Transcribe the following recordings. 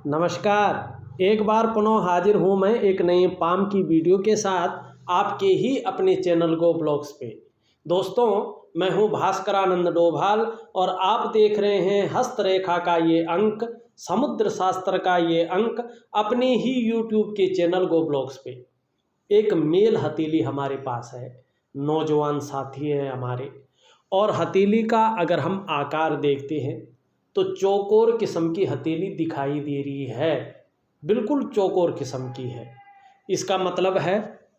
नमस्कार। एक बार पुनः हाजिर हूँ मैं एक नए पाम की वीडियो के साथ आपके ही अपने चैनल गो ब्लॉग्स पे। दोस्तों, मैं हूँ भास्करानंद डोभाल और आप देख रहे हैं हस्तरेखा का ये अंक, समुद्र शास्त्र का ये अंक अपने ही यूट्यूब के चैनल गो ब्लॉग्स पे। एक मेल हथेली हमारे पास है, नौजवान साथी हैं हमारे, और हथेली का अगर हम आकार देखते हैं तो चौकोर किस्म की हथेली दिखाई दे रही है, बिल्कुल चौकोर किस्म की है। इसका मतलब है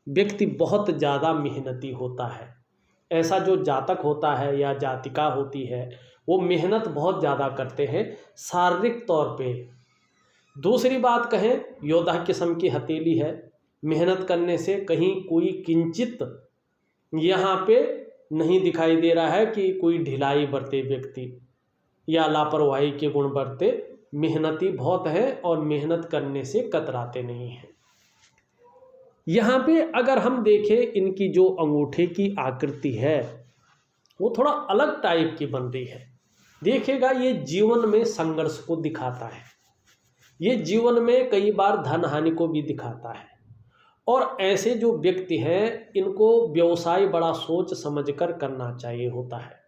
व्यक्ति बहुत ज़्यादा मेहनती होता है। ऐसा जो जातक होता है या जातिका होती है वो मेहनत बहुत ज़्यादा करते हैं शारीरिक तौर पे। दूसरी बात कहें, योद्धा किस्म की हथेली है। मेहनत करने से कहीं कोई किंचित यहाँ पे नहीं दिखाई दे रहा है कि कोई ढिलाई बरते व्यक्ति या लापरवाही के गुण बरते। मेहनती बहुत है और मेहनत करने से कतराते नहीं हैं। यहाँ पे अगर हम देखें, इनकी जो अंगूठे की आकृति है वो थोड़ा अलग टाइप की बन रही है। देखिएगा, ये जीवन में संघर्ष को दिखाता है, ये जीवन में कई बार धन हानि को भी दिखाता है। और ऐसे जो व्यक्ति हैं इनको व्यवसाय बड़ा सोच समझकर करना चाहिए होता है।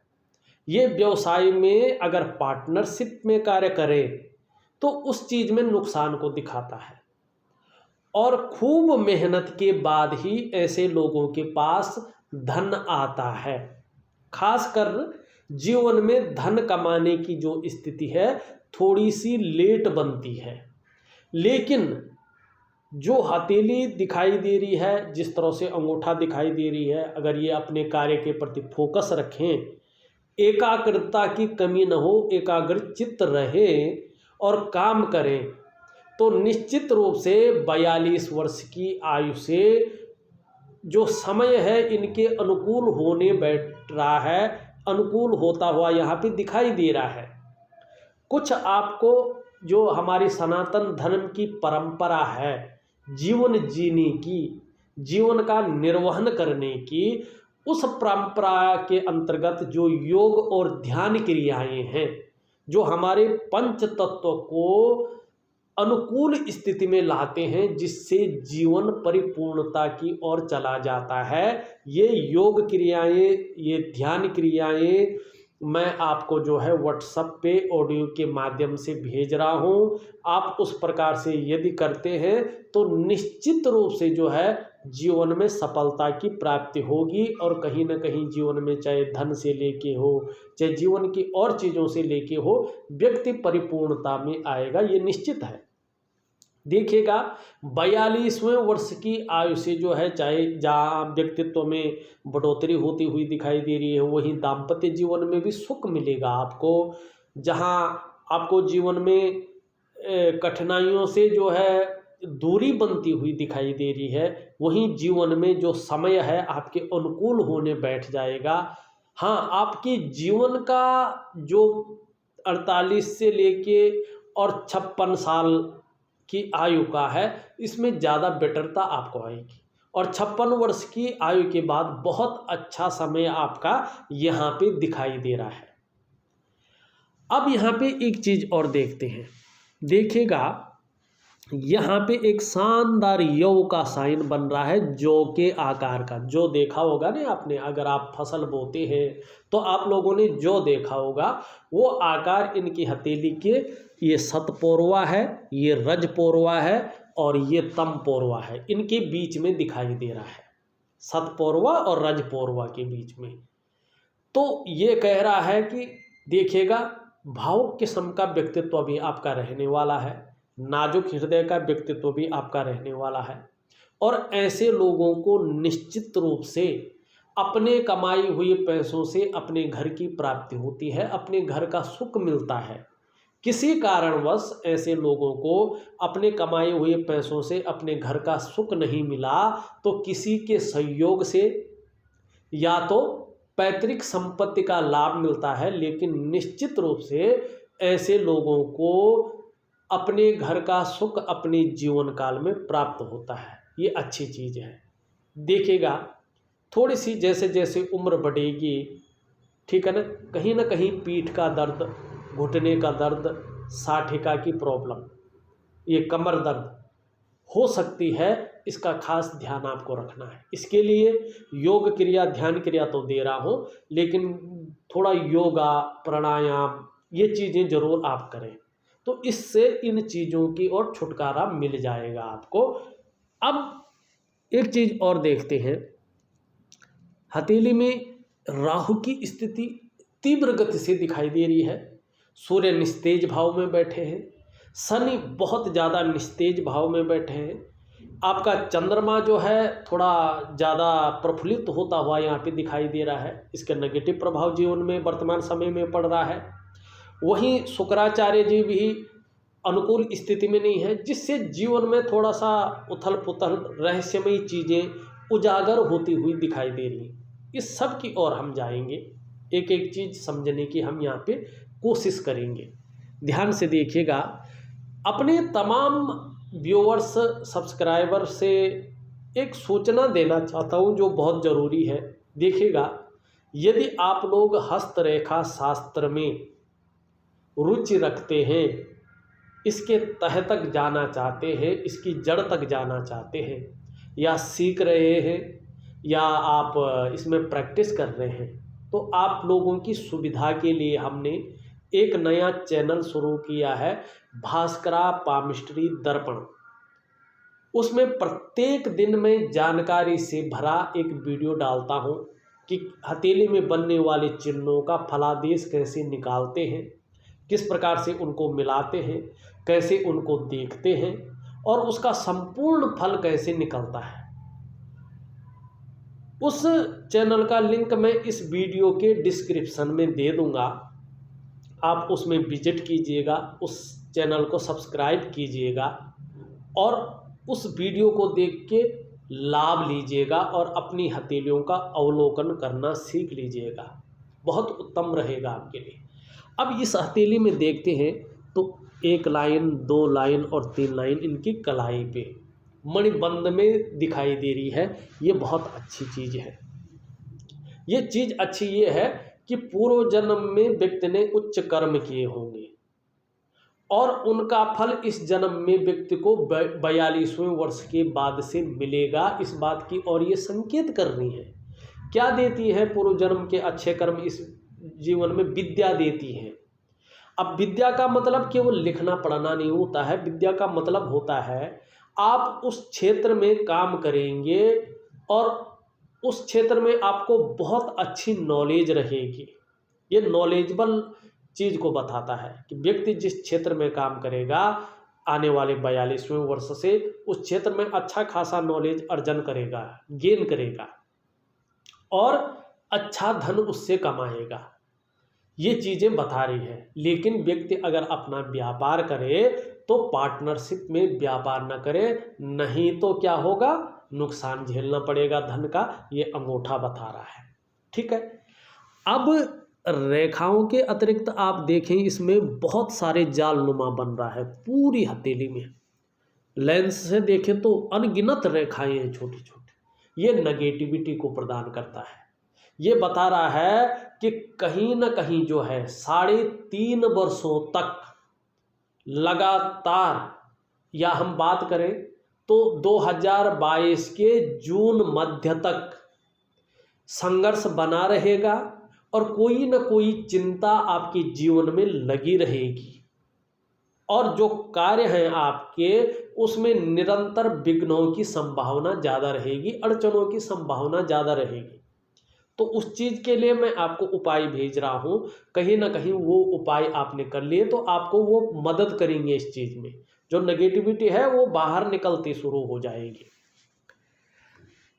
ये व्यवसाय में अगर पार्टनरशिप में कार्य करे तो उस चीज़ में नुकसान को दिखाता है। और खूब मेहनत के बाद ही ऐसे लोगों के पास धन आता है। खासकर जीवन में धन कमाने की जो स्थिति है थोड़ी सी लेट बनती है। लेकिन जो हथेली दिखाई दे रही है, जिस तरह से अंगूठा दिखाई दे रही है, अगर ये अपने कार्य के प्रति फोकस रखें, एकाग्रता की कमी न हो, एकाग्रचित्त रहे और काम करें, तो निश्चित रूप से 42 वर्ष की आयु से जो समय है इनके अनुकूल होने बैठ रहा है, अनुकूल होता हुआ यहाँ पे दिखाई दे रहा है। कुछ आपको जो हमारी सनातन धर्म की परंपरा है जीवन जीने की, जीवन का निर्वहन करने की, उस परंपरा के अंतर्गत जो योग और ध्यान क्रियाएं हैं, जो हमारे पंच तत्व को अनुकूल स्थिति में लाते हैं, जिससे जीवन परिपूर्णता की ओर चला जाता है, ये योग क्रियाएं, ये ध्यान क्रियाएं मैं आपको जो है व्हाट्सएप पे ऑडियो के माध्यम से भेज रहा हूँ। आप उस प्रकार से यदि करते हैं तो निश्चित रूप से जो है जीवन में सफलता की प्राप्ति होगी। और कहीं ना कहीं जीवन में चाहे धन से लेके हो, चाहे जीवन की और चीज़ों से लेके हो, व्यक्ति परिपूर्णता में आएगा, ये निश्चित है। देखिएगा, 42वें वर्ष की आयु से जो है चाहे जहाँ व्यक्तित्व में बढ़ोतरी होती हुई दिखाई दे रही है, वहीं दाम्पत्य जीवन में भी सुख मिलेगा आपको। जहाँ आपको जीवन में कठिनाइयों से जो है दूरी बनती हुई दिखाई दे रही है, वहीं जीवन में जो समय है आपके अनुकूल होने बैठ जाएगा। हाँ, आपके जीवन का जो 48 से लेके और 56 साल की आयु का है, इसमें ज़्यादा बेटरता आपको आएगी। और 56 वर्ष की आयु के बाद बहुत अच्छा समय आपका यहाँ पे दिखाई दे रहा है। अब यहाँ पे एक चीज़ और देखते हैं। देखिएगा, यहाँ पे एक शानदार यौ का साइन बन रहा है, जौ के आकार का। जो देखा होगा ना आपने, अगर आप फसल बोते हैं तो आप लोगों ने जो देखा होगा वो आकार इनकी हथेली के, ये सतपोरवा है, ये रजपोरवा है और ये तमपोरवा है, इनके बीच में दिखाई दे रहा है, सतपोरवा और रजपोरवा के बीच में। तो ये कह रहा है कि देखिएगा, भावुक किस्म का व्यक्तित्व भी आपका रहने वाला है, नाजुक हृदय का व्यक्तित्व भी आपका रहने वाला है। और ऐसे लोगों को निश्चित रूप से अपने कमाई हुए पैसों से अपने घर की प्राप्ति होती है, अपने घर का सुख मिलता है। किसी कारणवश ऐसे लोगों को अपने कमाए हुए पैसों से अपने घर का सुख नहीं मिला तो किसी के सहयोग से या तो पैतृक संपत्ति का लाभ मिलता है, लेकिन निश्चित रूप से ऐसे लोगों को अपने घर का सुख अपने जीवन काल में प्राप्त होता है। ये अच्छी चीज़ है। देखिएगा, थोड़ी सी जैसे जैसे उम्र बढ़ेगी, ठीक है ना कहीं पीठ का दर्द, घुटने का दर्द, साठिका की प्रॉब्लम, ये कमर दर्द हो सकती है, इसका खास ध्यान आपको रखना है। इसके लिए योग क्रिया, ध्यान क्रिया तो दे रहा हूँ, लेकिन थोड़ा योगा, प्राणायाम, ये चीज़ें ज़रूर आप करें, तो इससे इन चीज़ों की ओर छुटकारा मिल जाएगा आपको। अब एक चीज़ और देखते हैं, हथेली में राहु की स्थिति तीव्र गति से दिखाई दे रही है। सूर्य निस्तेज भाव में बैठे हैं, शनि बहुत ज़्यादा निस्तेज भाव में बैठे हैं। आपका चंद्रमा जो है थोड़ा ज़्यादा प्रफुल्लित होता हुआ यहाँ पे दिखाई दे रहा है, इसका नेगेटिव प्रभाव जीवन में वर्तमान समय में पड़ रहा है। वहीं शुक्राचार्य जी भी अनुकूल स्थिति में नहीं है, जिससे जीवन में थोड़ा सा उथल पुथल, रहस्यमयी चीज़ें उजागर होती हुई दिखाई दे रही हैं। इस सब की ओर हम जाएंगे, एक एक चीज़ समझने की हम यहाँ पे कोशिश करेंगे। ध्यान से देखिएगा। अपने तमाम व्यूअर्स, सब्सक्राइबर से एक सूचना देना चाहता हूँ जो बहुत ज़रूरी है। देखिएगा, यदि आप लोग हस्तरेखा शास्त्र में रुचि रखते हैं, इसके तह तक जाना चाहते हैं, इसकी जड़ तक जाना चाहते हैं, या सीख रहे हैं, या आप इसमें प्रैक्टिस कर रहे हैं, तो आप लोगों की सुविधा के लिए हमने एक नया चैनल शुरू किया है, भास्करा पामिस्ट्री दर्पण। उसमें प्रत्येक दिन मैं जानकारी से भरा एक वीडियो डालता हूं कि हथेली में बनने वाले चिन्हों का फलादेश कैसे निकालते हैं, किस प्रकार से उनको मिलाते हैं, कैसे उनको देखते हैं, और उसका संपूर्ण फल कैसे निकलता है। उस चैनल का लिंक मैं इस वीडियो के डिस्क्रिप्शन में दे दूंगा, आप उसमें विजिट कीजिएगा, उस चैनल को सब्सक्राइब कीजिएगा और उस वीडियो को देख के लाभ लीजिएगा और अपनी हथेलियों का अवलोकन करना सीख लीजिएगा, बहुत उत्तम रहेगा आपके लिए। अब इस हथेली में देखते हैं तो 1 लाइन, 2 लाइन और 3 लाइन इनकी कलाई पे मणिबंध में दिखाई दे रही है। ये बहुत अच्छी चीज़ है। ये चीज़ अच्छी ये है कि पूर्व जन्म में व्यक्ति ने उच्च कर्म किए होंगे और उनका फल इस जन्म में व्यक्ति को 42वें वर्ष के बाद से मिलेगा, इस बात की और ये संकेत कर रही है। क्या देती है पूर्व जन्म के अच्छे कर्म? इस जीवन में विद्या देती है। अब विद्या का मतलब केवल लिखना पढ़ना नहीं होता है, विद्या का मतलब होता है आप उस क्षेत्र में काम करेंगे और उस क्षेत्र में आपको बहुत अच्छी नॉलेज रहेगी। ये नॉलेजेबल चीज़ को बताता है कि व्यक्ति जिस क्षेत्र में काम करेगा आने वाले 42वें वर्ष से उस क्षेत्र में अच्छा खासा नॉलेज अर्जन करेगा, गेन करेगा और अच्छा धन उससे कमाएगा। ये चीज़ें बता रही है। लेकिन व्यक्ति अगर अपना व्यापार करे तो पार्टनरशिप में व्यापार न करे, नहीं तो क्या होगा, नुकसान झेलना पड़ेगा धन का। ये अंगूठा बता रहा है। ठीक है। अब रेखाओं के अतिरिक्त आप देखें, इसमें बहुत सारे जाल नुमा बन रहा है पूरी हथेली में। लेंस से देखें तो अनगिनत रेखाएं हैं छोटी छोटी। ये नेगेटिविटी को प्रदान करता है। ये बता रहा है कि कहीं ना कहीं जो है 3.5 वर्षों तक लगातार, या हम बात करें तो 2022 के जून मध्य तक संघर्ष बना रहेगा और कोई ना कोई चिंता आपके जीवन में लगी रहेगी और जो कार्य हैं आपके उसमें निरंतर विघ्नों की संभावना ज़्यादा रहेगी, अड़चनों की संभावना ज़्यादा रहेगी। तो उस चीज़ के लिए मैं आपको उपाय भेज रहा हूँ, कहीं ना कहीं वो उपाय आपने कर लिए तो आपको वो मदद करेंगे। इस चीज़ में जो नेगेटिविटी है वो बाहर निकलती शुरू हो जाएगी।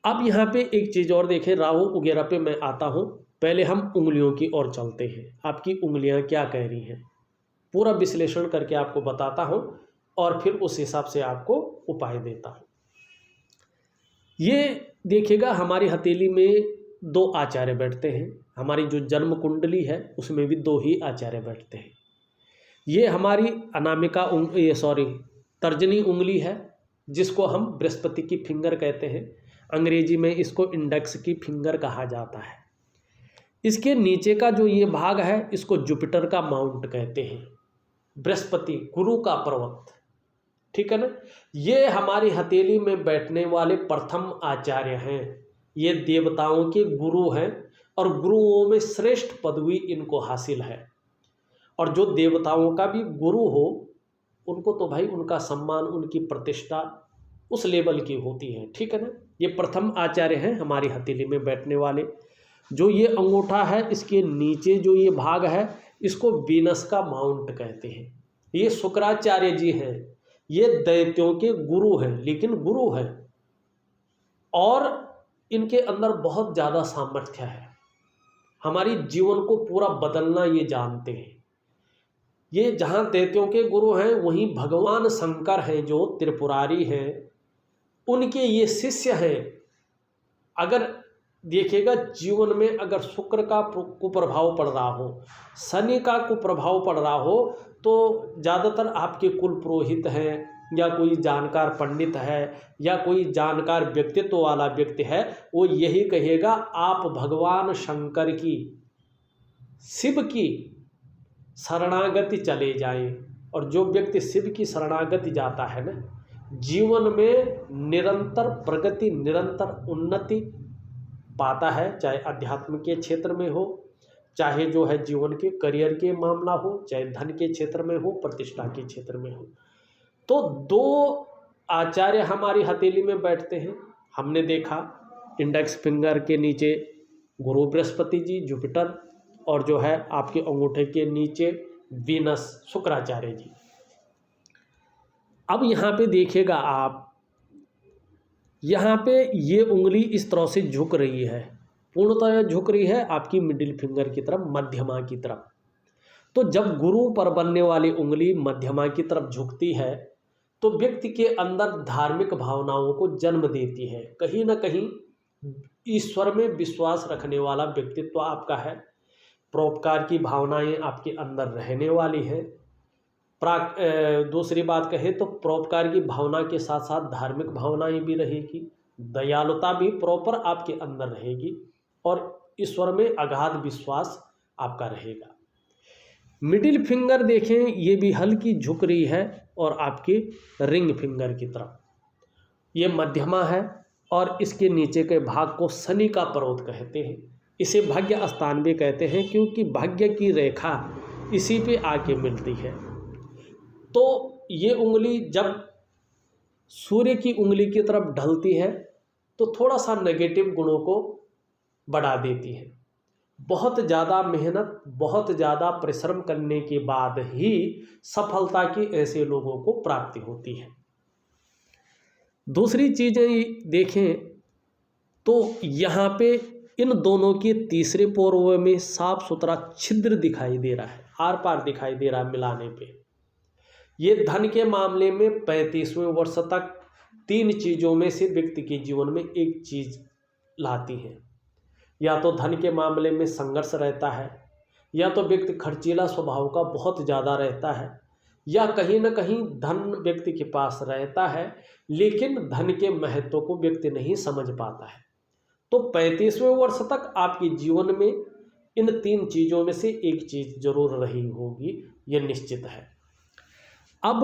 अब यहाँ पे एक चीज़ और देखें, राहु वगैरह पे मैं आता हूँ। पहले हम उंगलियों की ओर चलते हैं, आपकी उंगलियाँ क्या कह रही हैं, पूरा विश्लेषण करके आपको बताता हूँ और फिर उस हिसाब से आपको उपाय देता हूँ। ये देखिएगा, हमारी हथेली में 2 आचार्य बैठते हैं। हमारी जो जन्म कुंडली है उसमें भी 2 ही आचार्य बैठते हैं। ये हमारी अनामिका तर्जनी उंगली है, जिसको हम बृहस्पति की फिंगर कहते हैं। अंग्रेजी में इसको इंडेक्स की फिंगर कहा जाता है। इसके नीचे का जो ये भाग है इसको जुपिटर का माउंट कहते हैं, बृहस्पति गुरु का पर्वत। ठीक है ना। ये हमारी हथेली में बैठने वाले प्रथम आचार्य हैं, ये देवताओं के गुरु हैं और गुरुओं में श्रेष्ठ पदवी इनको हासिल है। और जो देवताओं का भी गुरु हो उनको तो भाई उनका सम्मान, उनकी प्रतिष्ठा उस लेवल की होती है, ठीक है ना। ये प्रथम आचार्य हैं हमारी हथेली में बैठने वाले। जो ये अंगूठा है इसके नीचे जो ये भाग है इसको वीनस का माउंट कहते हैं। ये शुक्राचार्य जी हैं, ये दैत्यों के गुरु हैं, लेकिन गुरु हैं और इनके अंदर बहुत ज़्यादा सामर्थ्य है, हमारी जीवन को पूरा बदलना ये जानते हैं। ये जहाँ दैत्यों के गुरु हैं वहीं भगवान शंकर हैं जो त्रिपुरारी हैं, उनके ये शिष्य हैं। अगर देखिएगा जीवन में अगर शुक्र का कुप्रभाव पड़ रहा हो, शनि का कुप्रभाव पड़ रहा हो, तो ज़्यादातर आपके कुल पुरोहित हैं या कोई जानकार पंडित है या कोई जानकार व्यक्तित्व वाला व्यक्ति है, वो यही कहेगा आप भगवान शंकर की, शिव की शरणागति चले जाएं। और जो व्यक्ति शिव की शरणागति जाता है ना, जीवन में निरंतर प्रगति, निरंतर उन्नति पाता है, चाहे अध्यात्म के क्षेत्र में हो, चाहे जो है जीवन के करियर के मामला हो, चाहे धन के क्षेत्र में हो, प्रतिष्ठा के क्षेत्र में हो। तो दो आचार्य हमारी हथेली में बैठते हैं। हमने देखा इंडेक्स फिंगर के नीचे गुरु बृहस्पति जी, जुपिटर, और जो है आपके अंगूठे के नीचे वीनस, शुक्राचार्य जी। अब यहाँ पे देखिएगा आप, यहाँ पे ये उंगली इस तरह से झुक रही है, पूर्णतः झुक रही है आपकी मिडिल फिंगर की तरफ, मध्यमा की तरफ। तो जब गुरु पर बनने वाली उंगली मध्यमा की तरफ झुकती है तो व्यक्ति के अंदर धार्मिक भावनाओं को जन्म देती है। कहीं ना कहीं ईश्वर में विश्वास रखने वाला व्यक्तित्व आपका है, परोपकार की भावनाएं आपके अंदर रहने वाली हैं। दूसरी बात कहें तो परोपकार की भावना के साथ साथ धार्मिक भावनाएं भी रहेगी, दयालुता भी प्रॉपर आपके अंदर रहेगी और ईश्वर में अगाध विश्वास आपका रहेगा। मिडिल फिंगर देखें, ये भी हल्की झुक रही है और आपकी रिंग फिंगर की तरफ, ये मध्यमा है और इसके नीचे के भाग को शनि का पर्वत कहते हैं। इसे भाग्य स्थान भी कहते हैं क्योंकि भाग्य की रेखा इसी पे आके मिलती है। तो ये उंगली जब सूर्य की उंगली की तरफ ढलती है तो थोड़ा सा नेगेटिव गुणों को बढ़ा देती है। बहुत ज़्यादा मेहनत, बहुत ज़्यादा परिश्रम करने के बाद ही सफलता की ऐसे लोगों को प्राप्ति होती है। दूसरी चीज़ें देखें तो यहाँ पे इन दोनों के तीसरे पोर्व में साफ सुथरा छिद्र दिखाई दे रहा है, आर पार दिखाई दे रहा है मिलाने पे। ये धन के मामले में 35वें वर्ष तक तीन चीज़ों में से व्यक्ति के जीवन में एक चीज़ लाती है। या तो धन के मामले में संघर्ष रहता है, या तो व्यक्ति खर्चीला स्वभाव का बहुत ज़्यादा रहता है, या कहीं ना कहीं धन व्यक्ति के पास रहता है लेकिन धन के महत्व को व्यक्ति नहीं समझ पाता है। तो 35वें वर्ष तक आपके जीवन में इन तीन चीज़ों में से एक चीज़ जरूर रही होगी, ये निश्चित है। अब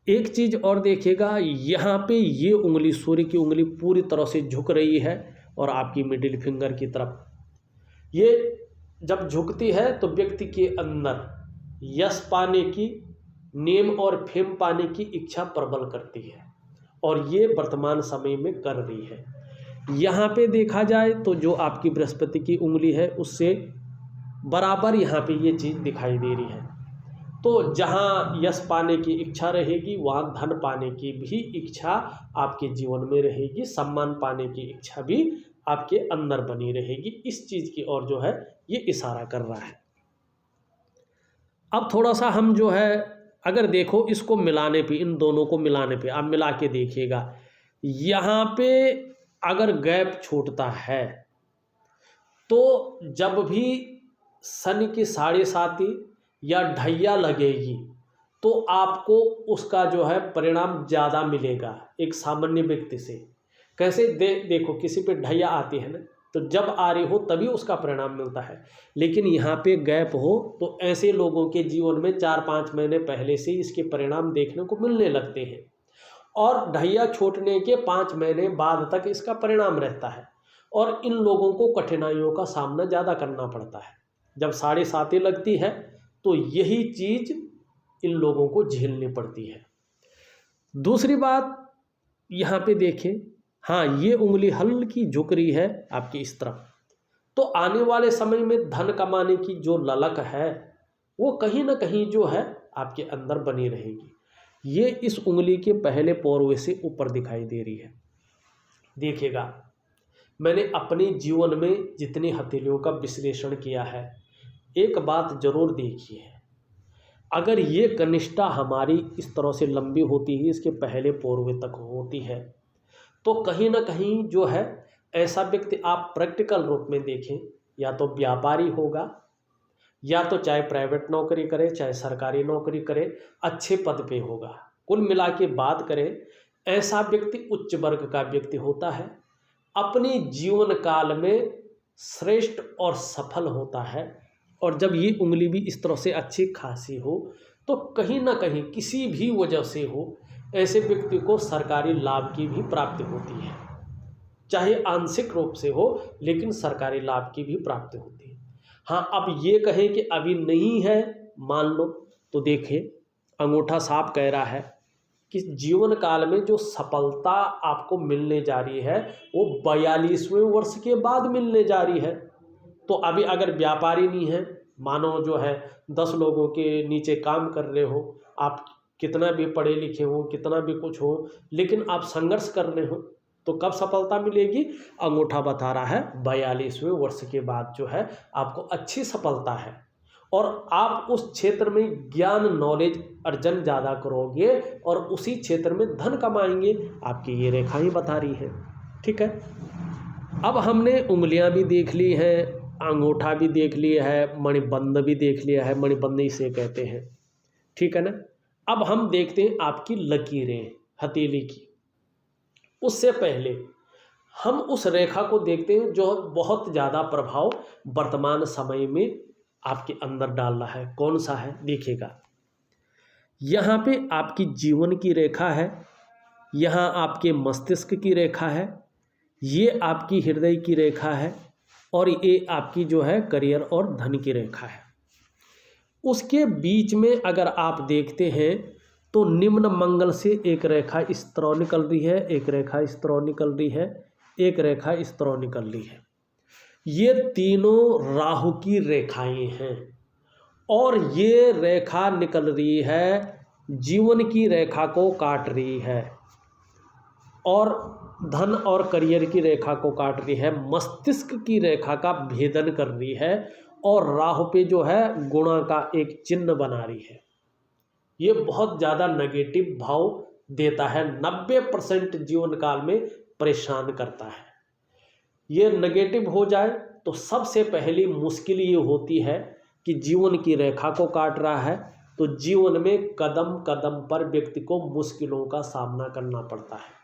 एक चीज़ और देखिएगा, यहाँ पे ये उंगली, सूर्य की उंगली पूरी तरह से झुक रही है और आपकी मिडिल फिंगर की तरफ ये जब झुकती है तो व्यक्ति के अंदर यश पाने की, नेम और फेम पाने की इच्छा प्रबल करती है और ये वर्तमान समय में कर रही है। यहाँ पे देखा जाए तो जो आपकी बृहस्पति की उंगली है उससे बराबर यहाँ पे ये चीज़ दिखाई दे रही है। तो जहाँ यश पाने की इच्छा रहेगी वहाँ धन पाने की भी इच्छा आपके जीवन में रहेगी, सम्मान पाने की इच्छा भी आपके अंदर बनी रहेगी। इस चीज़ की ओर जो है ये इशारा कर रहा है। अब थोड़ा सा हम जो है अगर देखो इसको मिलाने पे, इन दोनों को मिलाने पे, आप मिला के देखिएगा, यहाँ पे अगर गैप छूटता है तो जब भी शनि की 7.5 या ढैया लगेगी तो आपको उसका जो है परिणाम ज़्यादा मिलेगा एक सामान्य व्यक्ति से। कैसे देखो किसी पे ढैया आती है ना, तो जब आ रही हो तभी उसका परिणाम मिलता है। लेकिन यहाँ पे गैप हो तो ऐसे लोगों के जीवन में 4-5 महीने पहले से इसके परिणाम देखने को मिलने लगते हैं और ढैया छूटने के 5 महीने बाद तक इसका परिणाम रहता है और इन लोगों को कठिनाइयों का सामना ज़्यादा करना पड़ता है। जब 7.5 लगती है तो यही चीज़ इन लोगों को झेलनी पड़ती है। दूसरी बात यहाँ पे देखें, हाँ ये उंगली हल्की झुक रही है आपकी इस तरफ, तो आने वाले समय में धन कमाने की जो ललक है वो कहीं ना कहीं जो है आपके अंदर बनी रहेगी। ये इस उंगली के पहले पौरवे से ऊपर दिखाई दे रही है। देखिएगा, मैंने अपने जीवन में जितनी हथेलियों का विश्लेषण किया है, एक बात जरूर देखी है, अगर ये कनिष्ठा हमारी इस तरह से लंबी होती है, इसके पहले पौरवे तक होती है, तो कहीं ना कहीं जो है ऐसा व्यक्ति आप प्रैक्टिकल रूप में देखें, या तो व्यापारी होगा, या तो चाहे प्राइवेट नौकरी करे चाहे सरकारी नौकरी करे, अच्छे पद पे होगा। कुल मिला के बात करें, ऐसा व्यक्ति उच्च वर्ग का व्यक्ति होता है, अपने जीवन काल में श्रेष्ठ और सफल होता है। और जब ये उंगली भी इस तरह से अच्छी खासी हो तो कहीं ना कहीं किसी भी वजह से हो, ऐसे व्यक्ति को सरकारी लाभ की भी प्राप्ति होती है, चाहे आंशिक रूप से हो, लेकिन सरकारी लाभ की भी प्राप्ति होती है। हाँ, अब ये कहें कि अभी नहीं है, मान लो, तो देखिए अंगूठा साफ कह रहा है कि जीवन काल में जो सफलता आपको मिलने जा रही है वो 42वें वर्ष के बाद मिलने जा रही है। तो अभी अगर व्यापारी नहीं है, मानो जो है 10 लोगों के नीचे काम कर रहे हो, आप कितना भी पढ़े लिखे हो, कितना भी कुछ हो, लेकिन आप संघर्ष कर रहे हो, तो कब सफलता मिलेगी? अंगूठा बता रहा है 42वें वर्ष के बाद जो है आपको अच्छी सफलता है और आप उस क्षेत्र में ज्ञान नॉलेज अर्जन ज़्यादा करोगे और उसी क्षेत्र में धन कमाएंगे। आपकी ये रेखा ही बता रही है। ठीक है, अब हमने उंगलियां भी देख ली हैं, अंगूठा भी देख लिया है, मणिबंध भी देख लिया है, मणिबंध इसे कहते हैं। ठीक है ना। अब हम देखते हैं आपकी लकीरें हथेली की। उससे पहले हम उस रेखा को देखते हैं जो बहुत ज़्यादा प्रभाव वर्तमान समय में आपके अंदर डाल रहा है। कौन सा है? देखिएगा, यहाँ पे आपकी जीवन की रेखा है, यहाँ आपके मस्तिष्क की रेखा है, ये आपकी हृदय की रेखा है और ये आपकी जो है करियर और धन की रेखा है। उसके बीच में अगर आप देखते हैं तो निम्न मंगल से एक रेखा इस तरह निकल रही है, एक रेखा इस तरह निकल रही है, एक रेखा इस तरह निकल रही है। ये तीनों राहु की रेखाएं हैं और ये रेखा निकल रही है, जीवन की रेखा को काट रही है और धन और करियर की रेखा को काट रही है, मस्तिष्क की रेखा का भेदन कर रही है और राहु पे जो है गुणा का एक चिन्ह बना रही है। ये बहुत ज़्यादा नेगेटिव भाव देता है, 90% जीवन काल में परेशान करता है। ये नेगेटिव हो जाए तो सबसे पहली मुश्किल ये होती है कि जीवन की रेखा को काट रहा है, तो जीवन में कदम कदम पर व्यक्ति को मुश्किलों का सामना करना पड़ता है।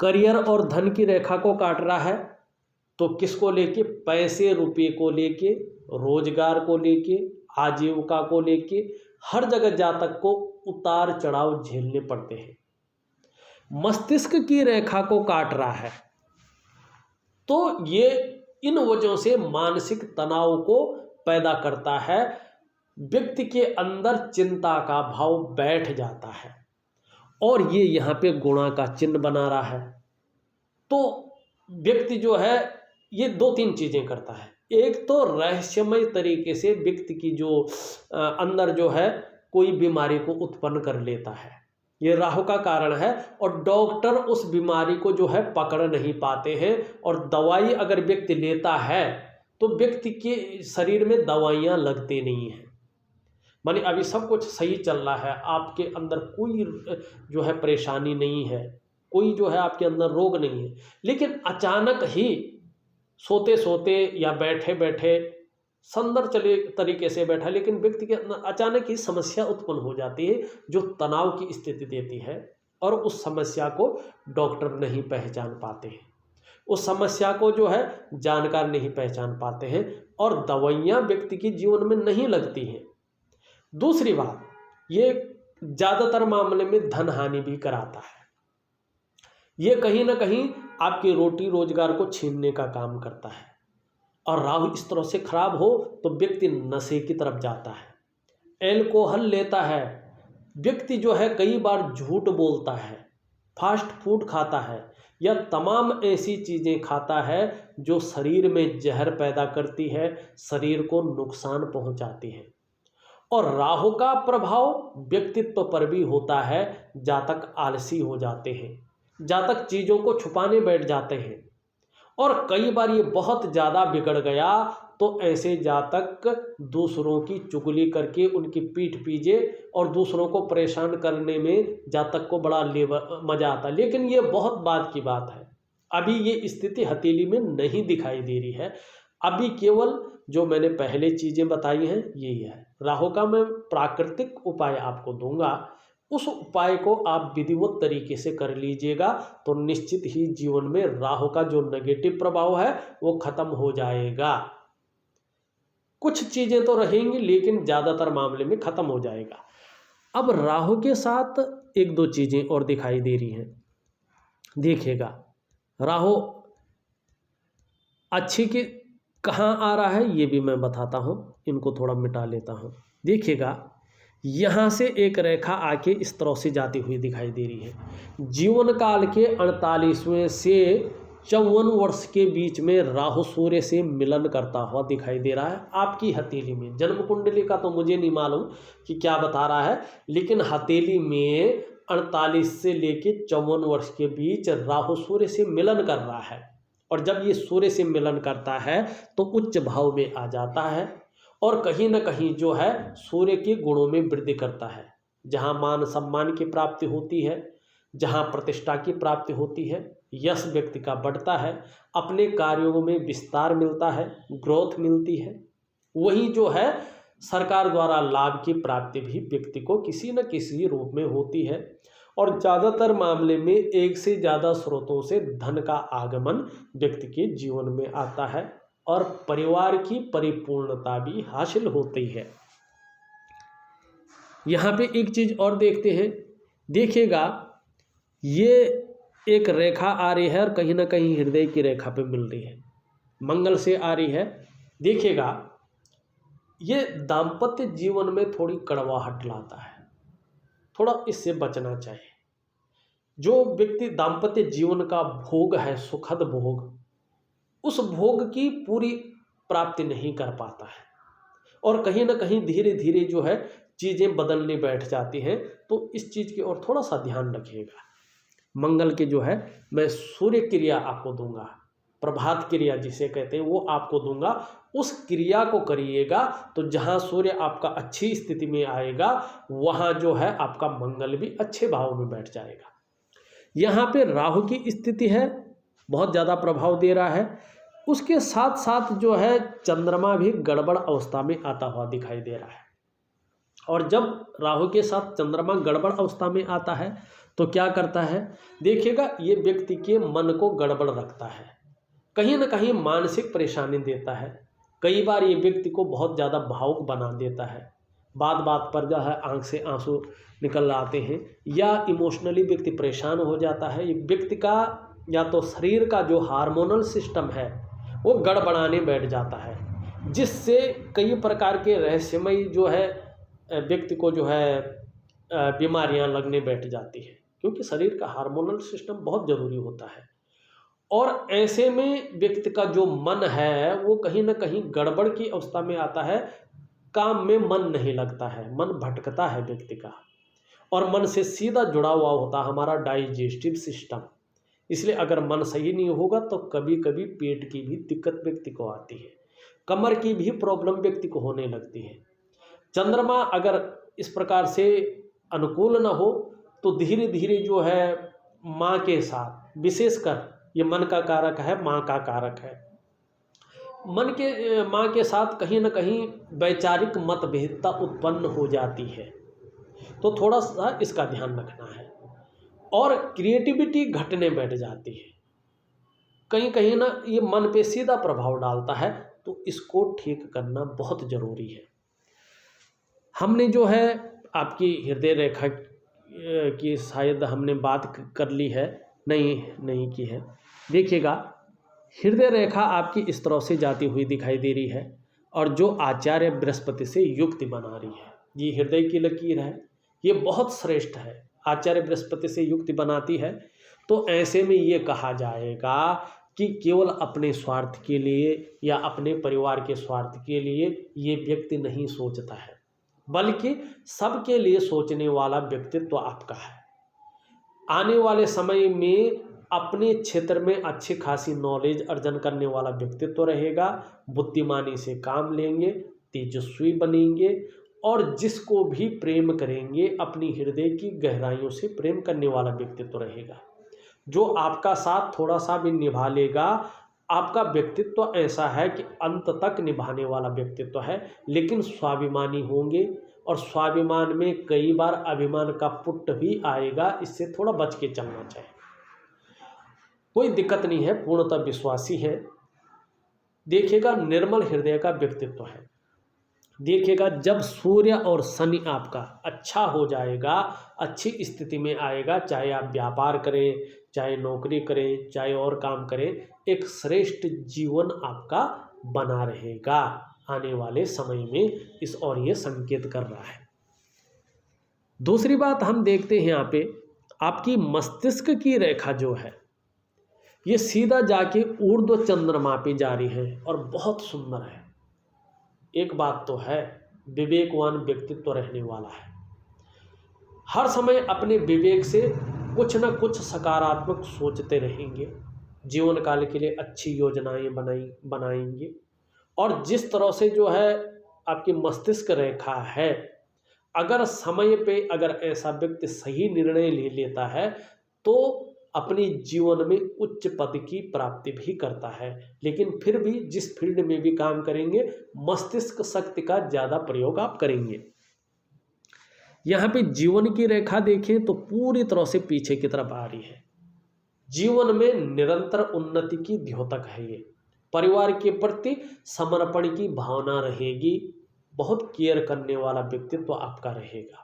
करियर और धन की रेखा को काट रहा है तो किसको लेके? पैसे रुपये को लेके, रोजगार को लेके, आजीविका को लेके, हर जगह जातक को उतार चढ़ाव झेलने पड़ते हैं। मस्तिष्क की रेखा को काट रहा है तो ये इन वजहों से मानसिक तनाव को पैदा करता है, व्यक्ति के अंदर चिंता का भाव बैठ जाता है और ये यहाँ पे गुणा का चिन्ह बना रहा है। तो व्यक्ति जो है ये 2-3 चीज़ें करता है। एक तो रहस्यमय तरीके से व्यक्ति की जो अंदर जो है कोई बीमारी को उत्पन्न कर लेता है, ये राहु का कारण है और डॉक्टर उस बीमारी को जो है पकड़ नहीं पाते हैं और दवाई अगर व्यक्ति लेता है तो व्यक्ति के शरीर में दवाइयाँ लगती नहीं हैं। माने अभी सब कुछ सही चल रहा है, आपके अंदर कोई जो है परेशानी नहीं है, कोई जो है आपके अंदर रोग नहीं है, लेकिन अचानक ही सोते सोते या बैठे बैठे सुंदर चले तरीके से बैठा, लेकिन व्यक्ति के अंदर अचानक ही समस्या उत्पन्न हो जाती है जो तनाव की स्थिति देती है और उस समस्या को डॉक्टर नहीं पहचान पाते हैं। उस समस्या को जो है जानकार नहीं पहचान पाते हैं और दवाइयाँ व्यक्ति के जीवन में नहीं लगती हैं। दूसरी बात, ये ज़्यादातर मामले में धन हानि भी कराता है। ये कहीं ना कहीं आपकी रोटी रोजगार को छीनने का काम करता है। और राहु इस तरह से खराब हो तो व्यक्ति नशे की तरफ जाता है, एल्कोहल लेता है, व्यक्ति जो है कई बार झूठ बोलता है, फास्ट फूड खाता है या तमाम ऐसी चीज़ें खाता है जो शरीर में जहर पैदा करती है, शरीर को नुकसान पहुंचाती है। और राहु का प्रभाव व्यक्तित्व पर भी होता है। जातक आलसी हो जाते हैं, जातक चीज़ों को छुपाने बैठ जाते हैं और कई बार ये बहुत ज़्यादा बिगड़ गया तो ऐसे जातक दूसरों की चुगली करके उनकी पीठ पीछे और दूसरों को परेशान करने में जातक को बड़ा मज़ा आता है। लेकिन ये बहुत बाद की बात है, अभी ये स्थिति हथेली में नहीं दिखाई दे रही है। अभी केवल जो मैंने पहले चीज़ें बताई हैं यही है। राहु का मैं प्राकृतिक उपाय आपको दूंगा, उस उपाय को आप विधिवत तरीके से कर लीजिएगा तो निश्चित ही जीवन में राहु का जो नेगेटिव प्रभाव है वो खत्म हो जाएगा। कुछ चीजें तो रहेंगी लेकिन ज्यादातर मामले में खत्म हो जाएगा। अब राहु के साथ एक दो चीजें और दिखाई दे रही हैं। देखिएगा, राहु अच्छी के कहाँ आ रहा है ये भी मैं बताता हूँ, इनको थोड़ा मिटा लेता हूँ। देखिएगा, यहाँ से एक रेखा आके इस तरह से जाती हुई दिखाई दे रही है। जीवन काल के 48वें से 54 वर्ष के बीच में राहु सूर्य से मिलन करता हुआ दिखाई दे रहा है आपकी हथेली में। जन्म कुंडली का तो मुझे नहीं मालूम कि क्या बता रहा है, लेकिन हथेली में 48 से लेके 54 वर्ष के बीच राहु सूर्य से मिलन कर रहा है। और जब ये सूर्य से मिलन करता है तो उच्च भाव में आ जाता है और कहीं ना कहीं जो है सूर्य के गुणों में वृद्धि करता है। जहाँ मान सम्मान की प्राप्ति होती है, जहाँ प्रतिष्ठा की प्राप्ति होती है, यश व्यक्ति का बढ़ता है, अपने कार्यों में विस्तार मिलता है, ग्रोथ मिलती है, वहीं जो है सरकार द्वारा लाभ की प्राप्ति भी व्यक्ति को किसी न किसी रूप में होती है। और ज़्यादातर मामले में एक से ज़्यादा स्रोतों से धन का आगमन व्यक्ति के जीवन में आता है और परिवार की परिपूर्णता भी हासिल होती है। यहाँ पे एक चीज़ और देखते हैं। देखिएगा, ये एक रेखा आ रही है और कहीं ना कहीं हृदय की रेखा पे मिल रही है, मंगल से आ रही है। देखिएगा, ये दाम्पत्य जीवन में थोड़ी कड़वाहट लाता है, थोड़ा इससे बचना चाहिए। जो व्यक्ति दाम्पत्य जीवन का भोग है, सुखद भोग, उस भोग की पूरी प्राप्ति नहीं कर पाता है और कहीं ना कहीं धीरे धीरे जो है चीज़ें बदलने बैठ जाती हैं। तो इस चीज़ की ओर थोड़ा सा ध्यान रखिएगा। मंगल के जो है मैं सूर्य क्रिया आपको दूंगा, प्रभात क्रिया जिसे कहते हैं वो आपको दूंगा, उस क्रिया को करिएगा तो जहाँ सूर्य आपका अच्छी स्थिति में आएगा वहाँ जो है आपका मंगल भी अच्छे भाव में बैठ जाएगा। यहाँ पे राहु की स्थिति है, बहुत ज़्यादा प्रभाव दे रहा है। उसके साथ साथ जो है चंद्रमा भी गड़बड़ अवस्था में आता हुआ दिखाई दे रहा है। और जब राहु के साथ चंद्रमा गड़बड़ अवस्था में आता है तो क्या करता है, देखिएगा, ये व्यक्ति के मन को गड़बड़ रखता है, कहीं ना कहीं मानसिक परेशानी देता है। कई बार ये व्यक्ति को बहुत ज़्यादा भावुक बना देता है, बात बात पर जो है आंख से आंसू निकल आते हैं या इमोशनली व्यक्ति परेशान हो जाता है। ये व्यक्ति का या तो शरीर का जो हार्मोनल सिस्टम है वो गड़बड़ाने बैठ जाता है, जिससे कई प्रकार के रहस्यमय जो है व्यक्ति को जो है बीमारियां लगने बैठ जाती है, क्योंकि शरीर का हार्मोनल सिस्टम बहुत ज़रूरी होता है। और ऐसे में व्यक्ति का जो मन है वो कहीं ना कहीं गड़बड़ की अवस्था में आता है, काम में मन नहीं लगता है, मन भटकता है व्यक्ति का, और मन से सीधा जुड़ा हुआ होता है हमारा डाइजेस्टिव सिस्टम। इसलिए अगर मन सही नहीं होगा तो कभी कभी पेट की भी दिक्कत व्यक्ति को आती है, कमर की भी प्रॉब्लम व्यक्ति को होने लगती है। चंद्रमा अगर इस प्रकार से अनुकूल न हो तो धीरे धीरे जो है माँ के साथ, विशेषकर ये मन का कारक है, माँ का कारक है, माँ के साथ कहीं ना कहीं वैचारिक मतभेदता उत्पन्न हो जाती है। तो थोड़ा सा इसका ध्यान रखना है। और क्रिएटिविटी घटने बैठ जाती है, कहीं कहीं ना ये मन पे सीधा प्रभाव डालता है, तो इसको ठीक करना बहुत ज़रूरी है। हमने जो है आपकी हृदय रेखा की शायद हमने बात कर ली है, नहीं की है। देखिएगा, हृदय रेखा आपकी इस तरह से जाती हुई दिखाई दे रही है और जो आचार्य बृहस्पति से युक्ति बना रही है, ये हृदय की लकीर है, ये बहुत श्रेष्ठ है। आचार्य बृहस्पति से युक्ति बनाती है, तो ऐसे में ये कहा जाएगा कि केवल अपने स्वार्थ के लिए या अपने परिवार के स्वार्थ के लिए ये व्यक्ति नहीं सोचता है, बल्कि सबके लिए सोचने वाला व्यक्तित्व आपका है। आने वाले समय में अपने क्षेत्र में अच्छी खासी नॉलेज अर्जन करने वाला व्यक्तित्व रहेगा, बुद्धिमानी से काम लेंगे, तेजस्वी बनेंगे और जिसको भी प्रेम करेंगे अपनी हृदय की गहराइयों से प्रेम करने वाला व्यक्तित्व रहेगा, जो आपका साथ थोड़ा सा भी निभा लेगा। आपका व्यक्तित्व ऐसा है कि अंत तक निभाने वाला व्यक्तित्व है, लेकिन स्वाभिमानी होंगे और स्वाभिमान में कई बार अभिमान का पुट भी आएगा, इससे थोड़ा बच के चलना चाहिए। कोई दिक्कत नहीं है, पूर्णतः विश्वासी है। देखिएगा, निर्मल हृदय का व्यक्तित्व है। देखिएगा, जब सूर्य और शनि आपका अच्छा हो जाएगा, अच्छी स्थिति में आएगा, चाहे आप व्यापार करें, चाहे नौकरी करें, चाहे और काम करें, एक श्रेष्ठ जीवन आपका बना रहेगा आने वाले समय में, इस और ये संकेत कर रहा है। दूसरी बात हम देखते हैं यहाँ पे, आपकी मस्तिष्क की रेखा जो है ये सीधा जाके ऊर्ध्व चंद्रमा पे जा रही है और बहुत सुंदर है। एक बात तो है, विवेकवान व्यक्तित्व रहने वाला है। हर समय अपने विवेक से कुछ न कुछ सकारात्मक सोचते रहेंगे, जीवन काल के लिए अच्छी योजनाएं बनाएंगे और जिस तरह से जो है आपकी मस्तिष्क रेखा है, अगर समय पे अगर ऐसा व्यक्ति सही निर्णय ले लेता है तो अपनी जीवन में उच्च पद की प्राप्ति भी करता है। लेकिन फिर भी जिस फील्ड में भी काम करेंगे, मस्तिष्क शक्ति का ज़्यादा प्रयोग आप करेंगे। यहाँ पे जीवन की रेखा देखें तो पूरी तरह से पीछे की तरफ आ रही है। जीवन में निरंतर उन्नति की द्योतक है ये। परिवार के प्रति समर्पण की भावना रहेगी, बहुत केयर करने वाला व्यक्तित्व आपका रहेगा।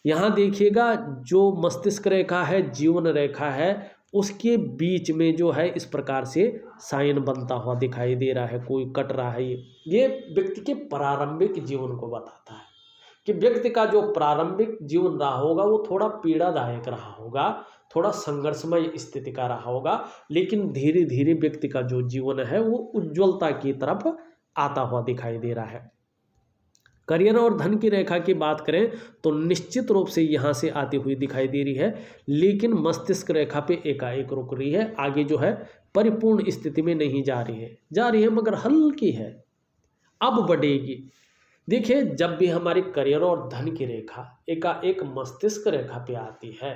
यहाँ देखिएगा, जो मस्तिष्क रेखा है, जीवन रेखा है, उसके बीच में जो है इस प्रकार से साइन बनता हुआ दिखाई दे रहा है, कोई कट रहा है। ये व्यक्ति के प्रारंभिक जीवन को बताता है कि व्यक्ति का जो प्रारंभिक जीवन रहा होगा वो थोड़ा पीड़ादायक रहा होगा, थोड़ा संघर्षमय स्थिति का रहा होगा, लेकिन धीरे धीरे व्यक्ति का जो जीवन है वो उज्ज्वलता की तरफ आता हुआ दिखाई दे रहा है। करियर और धन की रेखा की बात करें तो निश्चित रूप से यहाँ से आती हुई दिखाई दे रही है, लेकिन मस्तिष्क रेखा पे एकाएक रुक रही है, आगे जो है परिपूर्ण स्थिति में नहीं जा रही है मगर हल्की है, अब बढ़ेगी। देखिए, जब भी हमारी करियर और धन की रेखा एकाएक मस्तिष्क रेखा पे आती है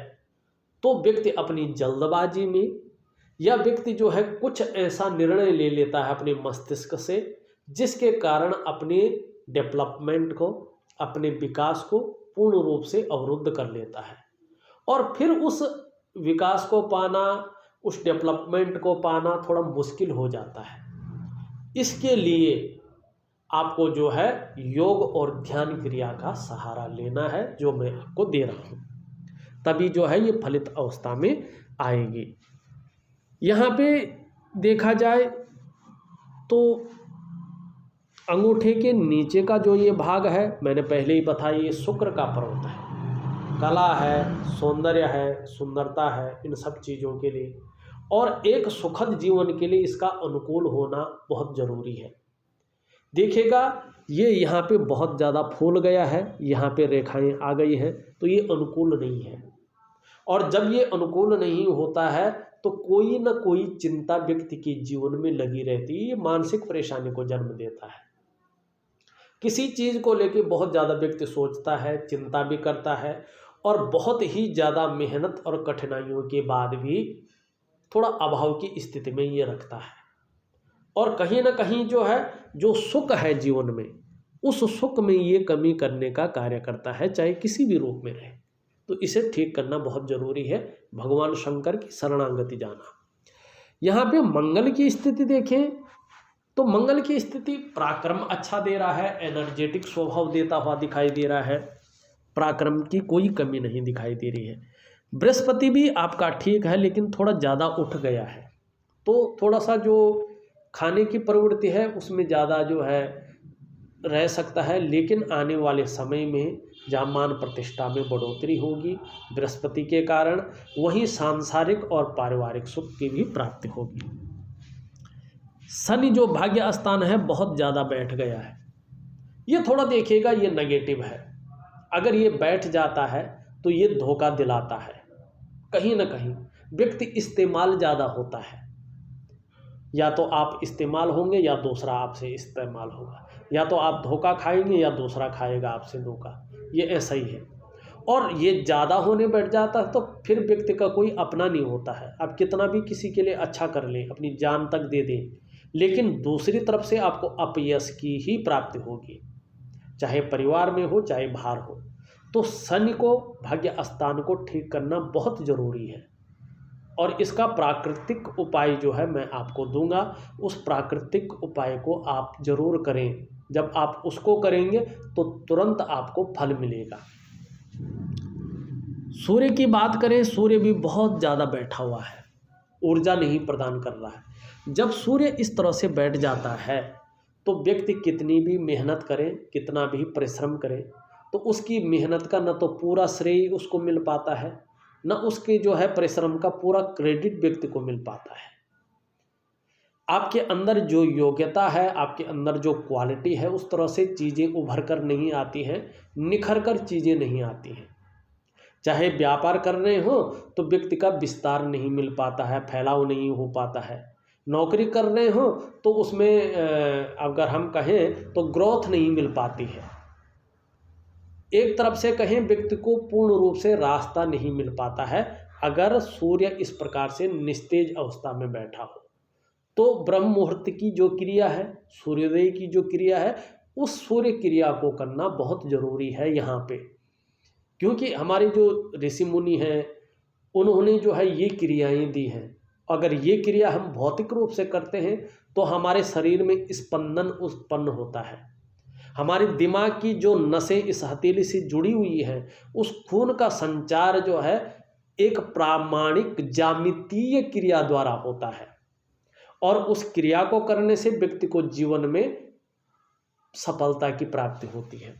तो व्यक्ति अपनी जल्दबाजी में या व्यक्ति जो है कुछ ऐसा निर्णय ले लेता है अपने मस्तिष्क से, जिसके कारण अपने डेवलपमेंट को, अपने विकास को पूर्ण रूप से अवरुद्ध कर लेता है और फिर उस विकास को पाना, उस डेवलपमेंट को पाना थोड़ा मुश्किल हो जाता है। इसके लिए आपको जो है योग और ध्यान क्रिया का सहारा लेना है, जो मैं आपको दे रहा हूँ, तभी जो है ये फलित अवस्था में आएगी। यहाँ पे देखा जाए तो अंगूठे के नीचे का जो ये भाग है, मैंने पहले ही बताया, ये शुक्र का पर्वत है, कला है, सौंदर्य है, सुंदरता है, इन सब चीज़ों के लिए और एक सुखद जीवन के लिए इसका अनुकूल होना बहुत ज़रूरी है। देखिएगा, ये यहाँ पे बहुत ज़्यादा फूल गया है, यहाँ पे रेखाएं आ गई हैं, तो ये अनुकूल नहीं है और जब ये अनुकूल नहीं होता है तो कोई ना कोई चिंता व्यक्ति के जीवन में लगी रहती है, ये मानसिक परेशानी को जन्म देता है। किसी चीज़ को लेके बहुत ज़्यादा व्यक्ति सोचता है, चिंता भी करता है और बहुत ही ज़्यादा मेहनत और कठिनाइयों के बाद भी थोड़ा अभाव की स्थिति में ये रखता है और कहीं ना कहीं जो है, जो सुख है जीवन में, उस सुख में ये कमी करने का कार्य करता है, चाहे किसी भी रूप में रहे। तो इसे ठीक करना बहुत ज़रूरी है, भगवान शंकर की शरणागति जाना। यहाँ पे मंगल की स्थिति देखें तो मंगल की स्थिति पराक्रम अच्छा दे रहा है, एनर्जेटिक स्वभाव देता हुआ दिखाई दे रहा है, पराक्रम की कोई कमी नहीं दिखाई दे रही है। बृहस्पति भी आपका ठीक है लेकिन थोड़ा ज़्यादा उठ गया है, तो थोड़ा सा जो खाने की प्रवृत्ति है उसमें ज़्यादा जो है रह सकता है, लेकिन आने वाले समय में जहाँ मान प्रतिष्ठा में बढ़ोतरी होगी बृहस्पति के कारण, वहीं सांसारिक और पारिवारिक सुख की भी प्राप्ति होगी। शनि जो भाग्य स्थान है बहुत ज़्यादा बैठ गया है, ये थोड़ा देखिएगा, ये नेगेटिव है। अगर ये बैठ जाता है तो ये धोखा दिलाता है, कहीं ना कहीं व्यक्ति इस्तेमाल ज़्यादा होता है, या तो आप इस्तेमाल होंगे या दूसरा आपसे इस्तेमाल होगा, या तो आप धोखा खाएंगे या दूसरा खाएगा आपसे धोखा, ये ऐसा ही है। और ये ज़्यादा होने बैठ जाता है तो फिर व्यक्ति का कोई अपना नहीं होता है। आप कितना भी किसी के लिए अच्छा कर लें, अपनी जान तक दे दें, लेकिन दूसरी तरफ से आपको अपयश की ही प्राप्ति होगी, चाहे परिवार में हो चाहे बाहर हो। तो शनि को, भाग्य स्थान को ठीक करना बहुत ज़रूरी है, और इसका प्राकृतिक उपाय जो है मैं आपको दूंगा, उस प्राकृतिक उपाय को आप जरूर करें। जब आप उसको करेंगे तो तुरंत आपको फल मिलेगा। सूर्य की बात करें, सूर्य भी बहुत ज़्यादा बैठा हुआ है, ऊर्जा नहीं प्रदान कर रहा है। जब सूर्य इस तरह से बैठ जाता है तो व्यक्ति कितनी भी मेहनत करे, कितना भी परिश्रम करे, तो उसकी मेहनत का न तो पूरा श्रेय उसको मिल पाता है, न उसके जो है परिश्रम का पूरा क्रेडिट व्यक्ति को मिल पाता है। आपके अंदर जो योग्यता है, आपके अंदर जो क्वालिटी है, उस तरह से चीज़ें उभर कर नहीं आती हैं, निखर कर चीज़ें नहीं आती हैं। चाहे व्यापार कर रहे हो तो व्यक्ति का विस्तार नहीं मिल पाता है, फैलाव नहीं हो पाता है। नौकरी कर रहे हो तो उसमें अगर हम कहें तो ग्रोथ नहीं मिल पाती है। एक तरफ से कहें व्यक्ति को पूर्ण रूप से रास्ता नहीं मिल पाता है अगर सूर्य इस प्रकार से निस्तेज अवस्था में बैठा हो। तो ब्रह्म मुहूर्त की जो क्रिया है, सूर्योदय की जो क्रिया है, उस सूर्य क्रिया को करना बहुत ज़रूरी है यहाँ पे, क्योंकि हमारे जो ऋषि मुनि हैं उन्होंने जो है ये क्रियाएं दी हैं। अगर ये क्रिया हम भौतिक रूप से करते हैं तो हमारे शरीर में स्पंदन उत्पन्न होता है, हमारे दिमाग की जो नसें इस हथेली से जुड़ी हुई हैं, उस खून का संचार जो है एक प्रामाणिक ज्यामितीय क्रिया द्वारा होता है, और उस क्रिया को करने से व्यक्ति को जीवन में सफलता की प्राप्ति होती है।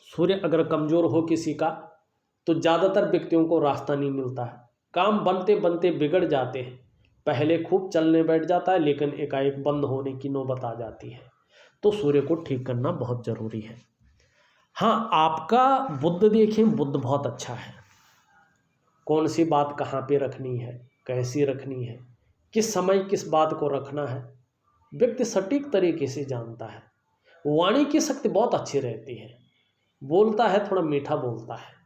सूर्य अगर कमज़ोर हो किसी का तो ज़्यादातर व्यक्तियों को रास्ता नहीं मिलता है, काम बनते बनते बिगड़ जाते हैं। पहले खूब चलने बैठ जाता है लेकिन एकाएक बंद होने की नौबत आ जाती है। तो सूर्य को ठीक करना बहुत ज़रूरी है। हाँ, आपका बुध देखें, बुध बहुत अच्छा है। कौन सी बात कहाँ पे रखनी है, कैसी रखनी है, किस समय किस बात को रखना है, व्यक्ति सटीक तरीके से जानता है। वाणी की शक्ति बहुत अच्छी रहती है, बोलता है थोड़ा मीठा बोलता है,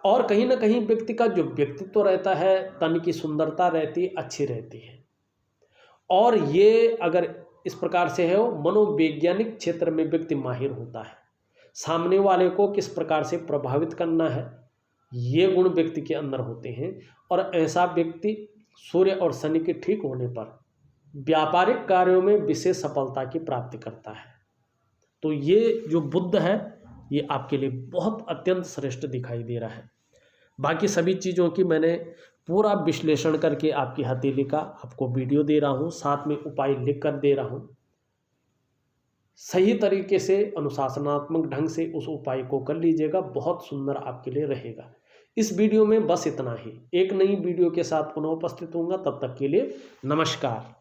और कहीं ना कहीं व्यक्ति का जो व्यक्तित्व रहता है, तन की सुंदरता रहती है, अच्छी रहती है। और ये अगर इस प्रकार से है, मनोवैज्ञानिक क्षेत्र में व्यक्ति माहिर होता है, सामने वाले को किस प्रकार से प्रभावित करना है, ये गुण व्यक्ति के अंदर होते हैं। और ऐसा व्यक्ति सूर्य और शनि के ठीक होने पर व्यापारिक कार्यों में विशेष सफलता की प्राप्ति करता है। तो ये जो बुध है ये आपके लिए बहुत अत्यंत श्रेष्ठ दिखाई दे रहा है। बाकी सभी चीज़ों की मैंने पूरा विश्लेषण करके आपकी हथेली का आपको वीडियो दे रहा हूँ, साथ में उपाय लिख कर दे रहा हूँ। सही तरीके से अनुशासनात्मक ढंग से उस उपाय को कर लीजिएगा, बहुत सुंदर आपके लिए रहेगा। इस वीडियो में बस इतना ही। एक नई वीडियो के साथ पुनः उपस्थित होऊंगा, तब तक के लिए नमस्कार।